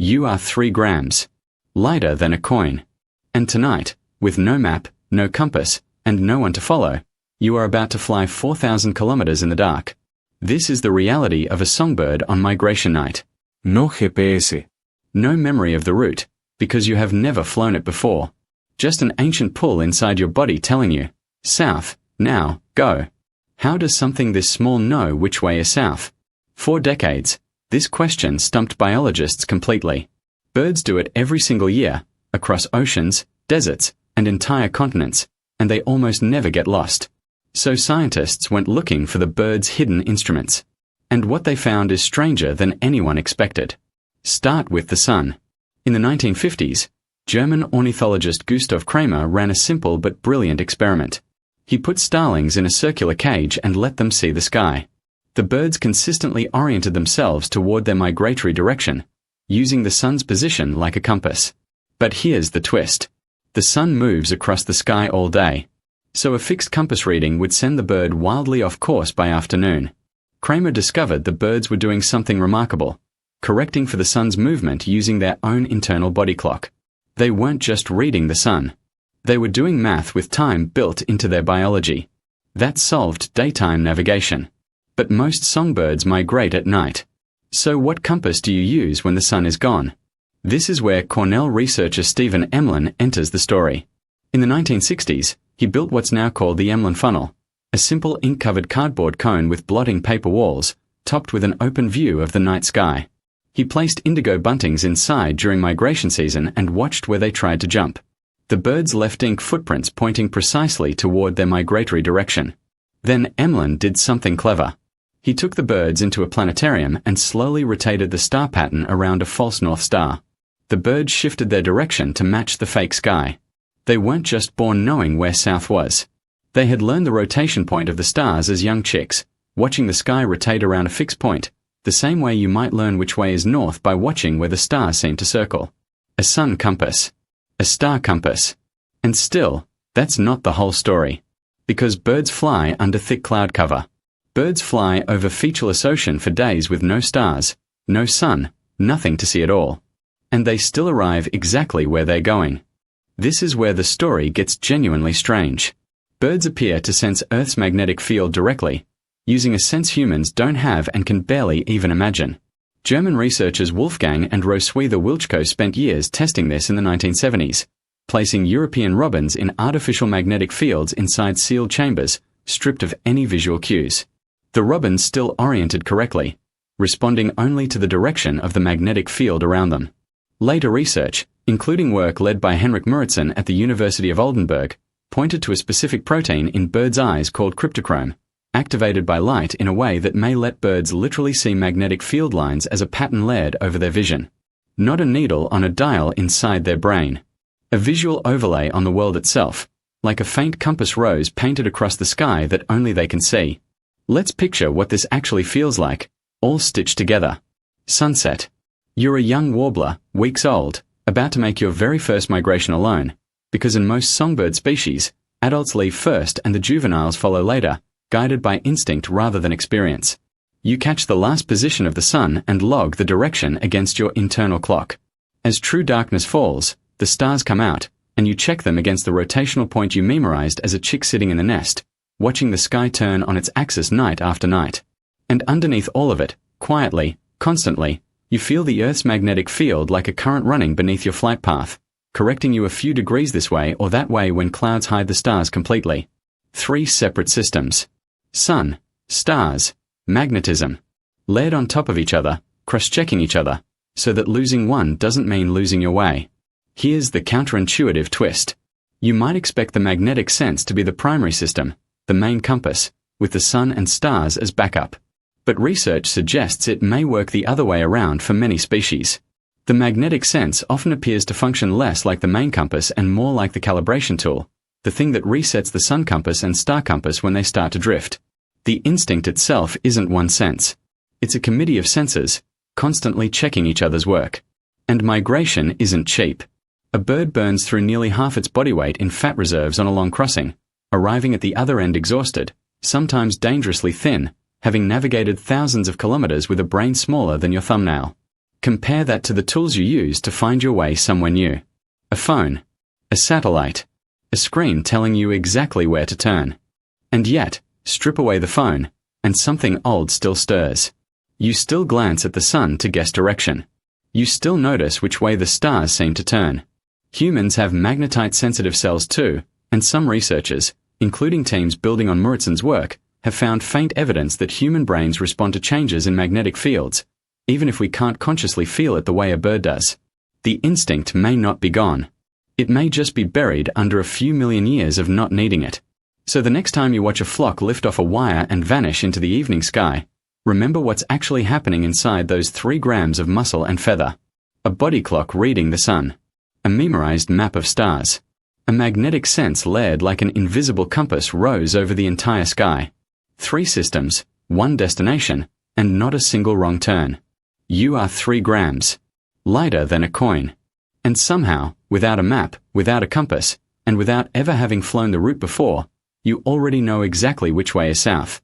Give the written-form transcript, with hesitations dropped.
You are 3 grams. Lighter than a coin. And tonight, with no map, no compass, and no one to follow, you are about to fly 4,000 kilometers in the dark. This is the reality of a songbird on migration night. No GPS. No memory of the route, because you have never flown it before. Just an ancient pull inside your body telling you, south, now, go. How does something this small know which way is south? For decades, this question stumped biologists completely. Birds do it every single year, across oceans, deserts, and entire continents, and they almost never get lost. So scientists went looking for the birds' hidden instruments. And what they found is stranger than anyone expected. Start with the sun. In the 1950s, German ornithologist Gustav Kramer ran a simple but brilliant experiment. He put starlings in a circular cage and let them see the sky. The birds consistently oriented themselves toward their migratory direction, using the sun's position like a compass. But here's the twist. The sun moves across the sky all day, so a fixed compass reading would send the bird wildly off course by afternoon. Kramer discovered the birds were doing something remarkable, correcting for the sun's movement using their own internal body clock. They weren't just reading the sun. They were doing math with time built into their biology. That solved daytime navigation. But most songbirds migrate at night. So what compass do you use when the sun is gone? This is where Cornell researcher Stephen Emlen enters the story. In the 1960s, he built what's now called the Emlen funnel, a simple ink-covered cardboard cone with blotting paper walls, topped with an open view of the night sky. He placed indigo buntings inside during migration season and watched where they tried to jump. The birds left ink footprints pointing precisely toward their migratory direction. Then Emlen did something clever. He took the birds into a planetarium and slowly rotated the star pattern around a false north star. The birds shifted their direction to match the fake sky. They weren't just born knowing where south was. They had learned the rotation point of the stars as young chicks, watching the sky rotate around a fixed point, the same way you might learn which way is north by watching where the stars seem to circle. A sun compass. A star compass. And still, that's not the whole story. Because birds fly under thick cloud cover. Birds fly over featureless ocean for days with no stars, no sun, nothing to see at all. And they still arrive exactly where they're going. This is where the story gets genuinely strange. Birds appear to sense Earth's magnetic field directly, using a sense humans don't have and can barely even imagine. German researchers Wolfgang and Rosweather Wilchko spent years testing this in the 1970s, placing European robins in artificial magnetic fields inside sealed chambers, stripped of any visual cues. The robins still oriented correctly, responding only to the direction of the magnetic field around them. Later research, including work led by Henrik Moritzen at the University of Oldenburg, pointed to a specific protein in birds' eyes called cryptochrome, activated by light in a way that may let birds literally see magnetic field lines as a pattern layered over their vision. Not a needle on a dial inside their brain. A visual overlay on the world itself, like a faint compass rose painted across the sky that only they can see. Let's picture what this actually feels like, all stitched together. Sunset. You're a young warbler, weeks old, about to make your very first migration alone, because in most songbird species, adults leave first and the juveniles follow later, guided by instinct rather than experience. You catch the last position of the sun and log the direction against your internal clock. As true darkness falls, the stars come out, and you check them against the rotational point you memorized as a chick sitting in the nest, watching the sky turn on its axis night after night. And underneath all of it, quietly, constantly, you feel the Earth's magnetic field like a current running beneath your flight path, correcting you a few degrees this way or that way when clouds hide the stars completely. 3 separate systems. Sun, stars, magnetism. Layered on top of each other, cross-checking each other, so that losing one doesn't mean losing your way. Here's the counterintuitive twist. You might expect the magnetic sense to be the primary system, the main compass, with the sun and stars as backup. But research suggests it may work the other way around for many species. The magnetic sense often appears to function less like the main compass and more like the calibration tool, the thing that resets the sun compass and star compass when they start to drift. The instinct itself isn't one sense. It's a committee of senses, constantly checking each other's work. And migration isn't cheap. A bird burns through nearly half its body weight in fat reserves on a long crossing, arriving at the other end exhausted, sometimes dangerously thin, having navigated thousands of kilometers with a brain smaller than your thumbnail. Compare that to the tools you use to find your way somewhere new. A phone, a satellite, a screen telling you exactly where to turn. And yet, strip away the phone, and something old still stirs. You still glance at the sun to guess direction. You still notice which way the stars seem to turn. Humans have magnetite-sensitive cells too, and some researchers, including teams building on Muritson's work, have found faint evidence that human brains respond to changes in magnetic fields, even if we can't consciously feel it the way a bird does. The instinct may not be gone. It may just be buried under a few million years of not needing it. So the next time you watch a flock lift off a wire and vanish into the evening sky, remember what's actually happening inside those 3 grams of muscle and feather. A body clock reading the sun. A memorized map of stars. A magnetic sense layered like an invisible compass rose over the entire sky. 3 systems, 1 destination, and not a single wrong turn. You are 3 grams. Lighter than a coin. And somehow, without a map, without a compass, and without ever having flown the route before, you already know exactly which way is south.